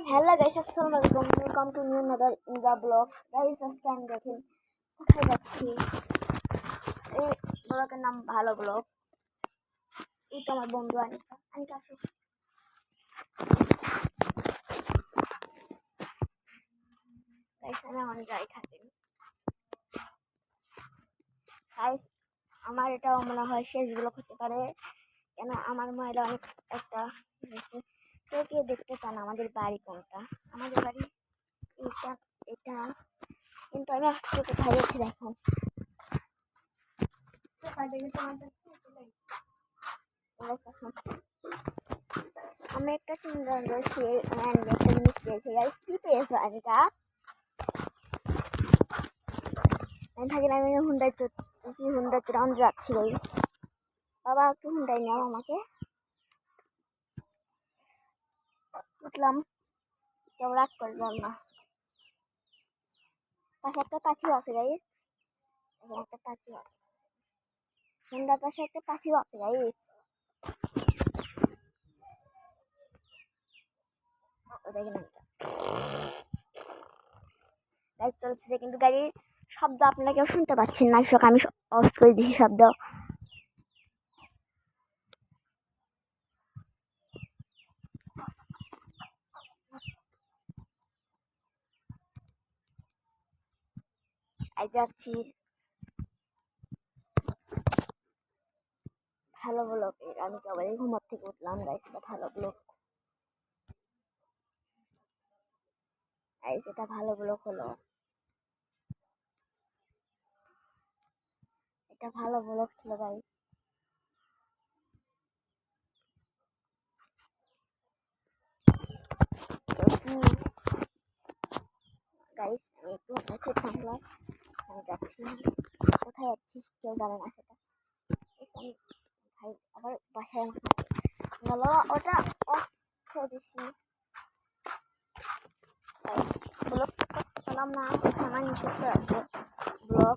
Hello guys, আসসালামু আলাইকুম। Welcome to new another in the blog. Guys, আজকে আমি দেখেন কোথায় যাচ্ছি। এই ব্লগের নাম ভালো ব্লগ। এই তো আমার বন্ধু আনিকা। আনিকা আসো। গাইস, আমি আমার যাই থাকি। গাইস, আমার এটাও মনে হয় শেষ ব্লগ হতে পারে, কেন আমার মায়েরা অনেক একটা হয়েছে। কেউ কেউ দেখতে চান আমাদের বাড়ি কোনটা। আমাদের বাড়ি এটা এটা কিন্তু আমি আজকে কোথায় যাচ্ছি দেখো। আমি একটা সুন্দর একটা জিনিস পেয়েছি। গাইস, কি পেয়েছো আনিকা? আমি থাকি না, আমি হুন্ডায় চড়তেছি, হুন্ডা চড়ান যাচ্ছি। গাইস, বাবা একটু হুন্ডাই নাও আমাকে। উঠলাম, কেউ রাগ করলাম না। পাশে একটা পাখিও আছে গাইস, এখানে একটা পাখিও আছে। হুন্ডার পাশে একটা পাখিও আছে গাইস। দেখেন গাড়ি চলতেছে, কিন্তু গাড়ির শব্দ আপনারা কেউ শুনতে পাচ্ছেন না। আমি অফ করে দিয়েছি শব্দ। এই যাচ্ছি ভালো ব্লগ। আমি সবাই ঘুমার থেকে উঠলাম গাইস, এটা ভালো ব্লগ। গাইস, এটা ভালো ব্লগ হলো। এটা ভালো ব্লগ ছিল গাইস। তো কি গাইস, আমি একটু উঠে থামলাম। আমি যাচ্ছি, কোথায় যাচ্ছি কেউ জানে না সেটা। আমি ভাই আবার বাসায় গেল, ওটা অফ করে দিচ্ছি। গাইস, ব্লগ করতে পারলাম না, আমার নিষেধ করে আসলো ব্লগ।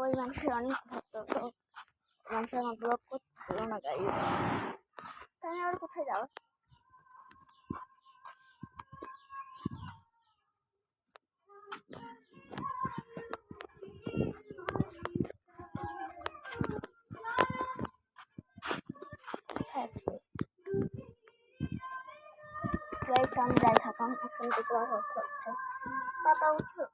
ওই মানুষের অনেক ভক্ত, তো মানুষের আমার ব্লগ করতে পারলো না গাইস। তাই আর কোথায় যাও। কোথায় আছি গাইস? আমি যাই থাকাম, এখন দেখতে হচ্ছে পাতা উঠলো।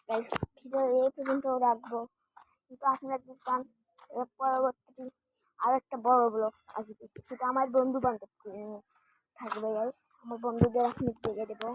গাইস, ভিডিও এই পর্যন্ত রাখবো, কিন্তু আপনারা যদি চান পরবর্তী আর একটা বড় ব্লগ আসবে, সেটা আমার বন্ধু বান্ধব থাকবে গাইস। আমার বন্ধুদের আপনি দিয়ে দেবো।